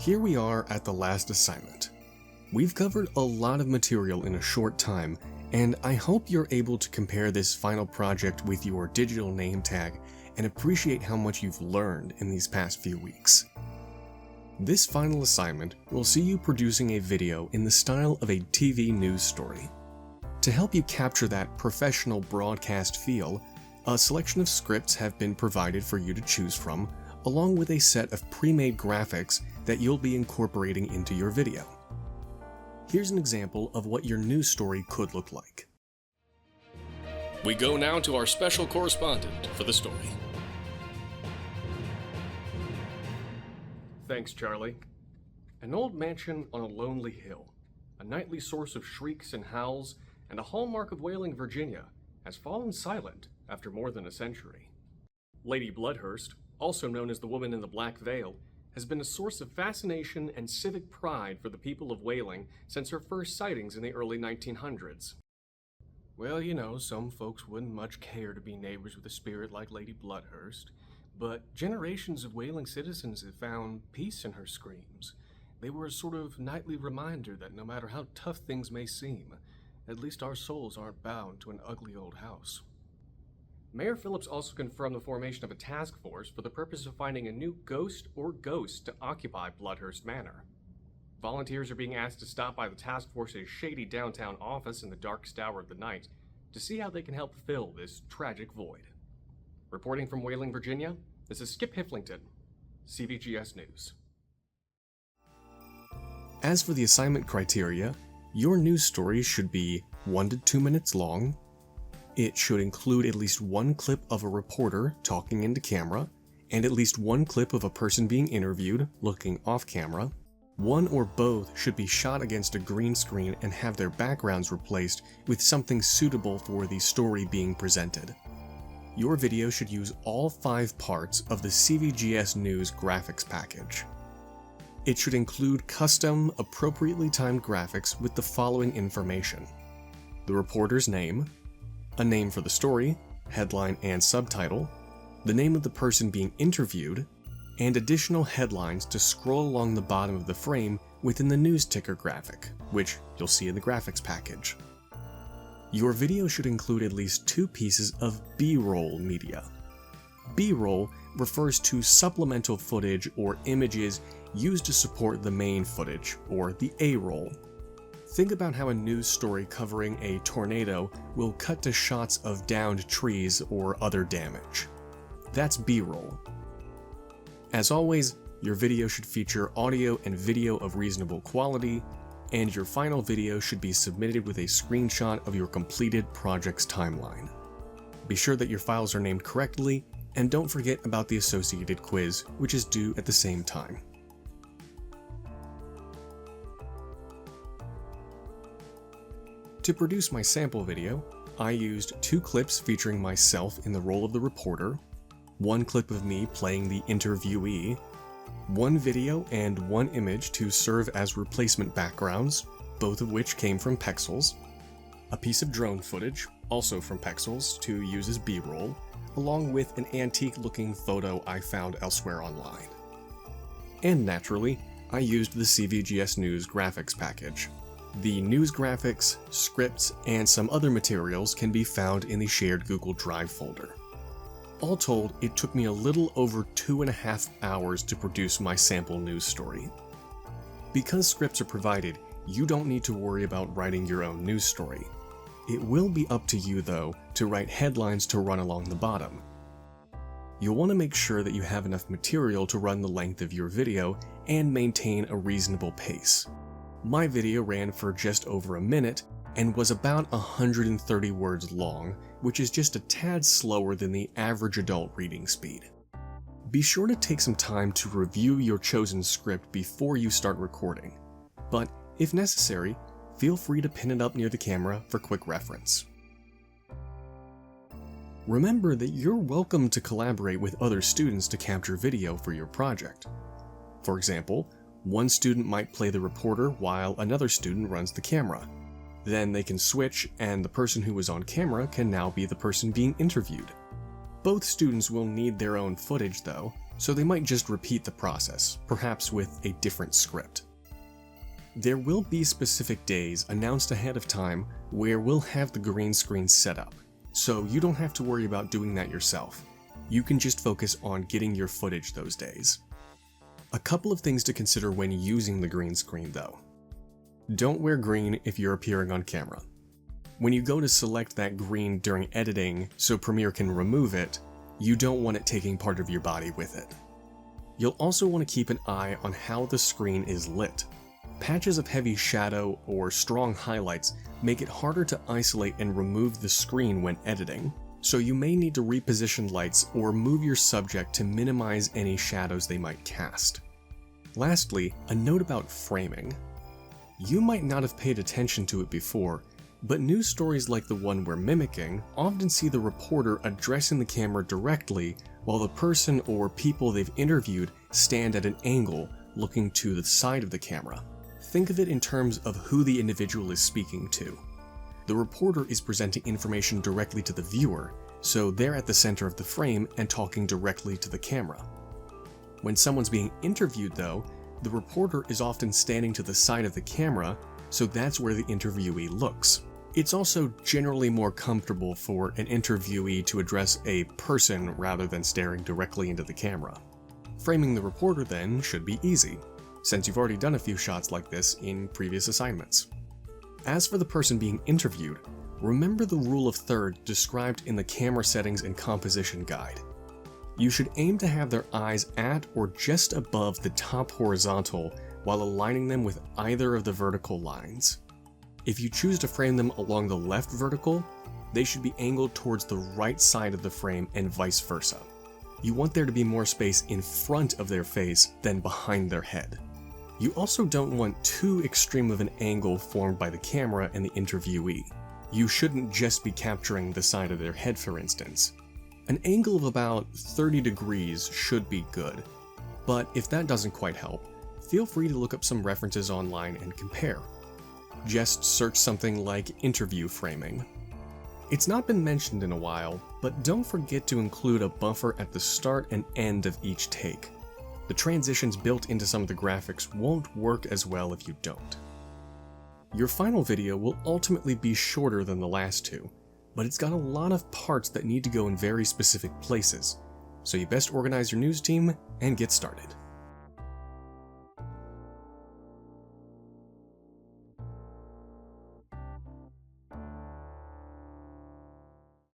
Here we are at the last assignment. We've covered a lot of material in a short time, and I hope you're able to compare this final project with your digital name tag and appreciate how much you've learned in these past few weeks. This final assignment will see you producing a video in the style of a TV news story. To help you capture that professional broadcast feel, a selection of scripts have been provided for you to choose from, along with a set of pre-made graphics that you'll be incorporating into your video. Here's an example of what your news story could look like. We go now to our special correspondent for the story. Thanks, Charlie. An old mansion on a lonely hill, a nightly source of shrieks and howls, and a hallmark of Whaling, Virginia, has fallen silent after more than a century. Lady Bloodhurst, also known as the Woman in the Black Veil, has been a source of fascination and civic pride for the people of Whaling since her first sightings in the early 1900s. Well, you know, some folks wouldn't much care to be neighbors with a spirit like Lady Bloodhurst, but generations of Whaling citizens have found peace in her screams. They were a sort of nightly reminder that no matter how tough things may seem, at least our souls aren't bound to an ugly old house. Mayor Phillips also confirmed the formation of a task force for the purpose of finding a new ghost or ghosts to occupy Bloodhurst Manor. Volunteers are being asked to stop by the task force's shady downtown office in the darkest hour of the night to see how they can help fill this tragic void. Reporting from Whaling, Virginia, this is Skip Hiflington, CVGS News. As for the assignment criteria, your news story should be 1 to 2 minutes long. It should include at least one clip of a reporter talking into camera, and at least one clip of a person being interviewed looking off camera. One or both should be shot against a green screen and have their backgrounds replaced with something suitable for the story being presented. Your video should use all 5 parts of the CVGS News graphics package. It should include custom, appropriately timed graphics with the following information: the reporter's name, a name for the story, headline and subtitle, the name of the person being interviewed, and additional headlines to scroll along the bottom of the frame within the news ticker graphic, which you'll see in the graphics package. Your video should include at least 2 pieces of B-roll media. B-roll refers to supplemental footage or images used to support the main footage, or the A-roll. Think about how a news story covering a tornado will cut to shots of downed trees or other damage. That's B-roll. As always, your video should feature audio and video of reasonable quality, and your final video should be submitted with a screenshot of your completed project's timeline. Be sure that your files are named correctly, and don't forget about the associated quiz, which is due at the same time. To produce my sample video, I used 2 clips featuring myself in the role of the reporter, 1 clip of me playing the interviewee, 1 video and 1 image to serve as replacement backgrounds, both of which came from Pexels, a piece of drone footage, also from Pexels, to use as B-roll, along with an antique-looking photo I found elsewhere online. And naturally, I used the CVGS News graphics package. The news graphics, scripts, and some other materials can be found in the shared Google Drive folder. All told, it took me a little over 2.5 hours to produce my sample news story. Because scripts are provided, you don't need to worry about writing your own news story. It will be up to you, though, to write headlines to run along the bottom. You'll want to make sure that you have enough material to run the length of your video and maintain a reasonable pace. My video ran for just over a minute and was about 130 words long, which is just a tad slower than the average adult reading speed. Be sure to take some time to review your chosen script before you start recording, but if necessary, feel free to pin it up near the camera for quick reference. Remember that you're welcome to collaborate with other students to capture video for your project. For example, one student might play the reporter while another student runs the camera. Then they can switch, and the person who was on camera can now be the person being interviewed. Both students will need their own footage though, so they might just repeat the process, perhaps with a different script. There will be specific days announced ahead of time where we'll have the green screen set up, so you don't have to worry about doing that yourself. You can just focus on getting your footage those days. A couple of things to consider when using the green screen though. Don't wear green if you're appearing on camera. When you go to select that green during editing so Premiere can remove it, you don't want it taking part of your body with it. You'll also want to keep an eye on how the screen is lit. Patches of heavy shadow or strong highlights make it harder to isolate and remove the screen when editing, so you may need to reposition lights or move your subject to minimize any shadows they might cast. Lastly, a note about framing. You might not have paid attention to it before, but news stories like the one we're mimicking often see the reporter addressing the camera directly while the person or people they've interviewed stand at an angle looking to the side of the camera. Think of it in terms of who the individual is speaking to. The reporter is presenting information directly to the viewer, so they're at the center of the frame and talking directly to the camera. When someone's being interviewed though, the reporter is often standing to the side of the camera, so that's where the interviewee looks. It's also generally more comfortable for an interviewee to address a person rather than staring directly into the camera. Framing the reporter then should be easy, since you've already done a few shots like this in previous assignments. As for the person being interviewed, remember the rule of third described in the camera settings and composition guide. You should aim to have their eyes at or just above the top horizontal while aligning them with either of the vertical lines. If you choose to frame them along the left vertical, they should be angled towards the right side of the frame and vice versa. You want there to be more space in front of their face than behind their head. You also don't want too extreme of an angle formed by the camera and the interviewee. You shouldn't just be capturing the side of their head, for instance. An angle of about 30 degrees should be good, but if that doesn't quite help, feel free to look up some references online and compare. Just search something like interview framing. It's not been mentioned in a while, but don't forget to include a buffer at the start and end of each take. The transitions built into some of the graphics won't work as well if you don't. Your final video will ultimately be shorter than the last two, but it's got a lot of parts that need to go in very specific places, so you best organize your news team and get started.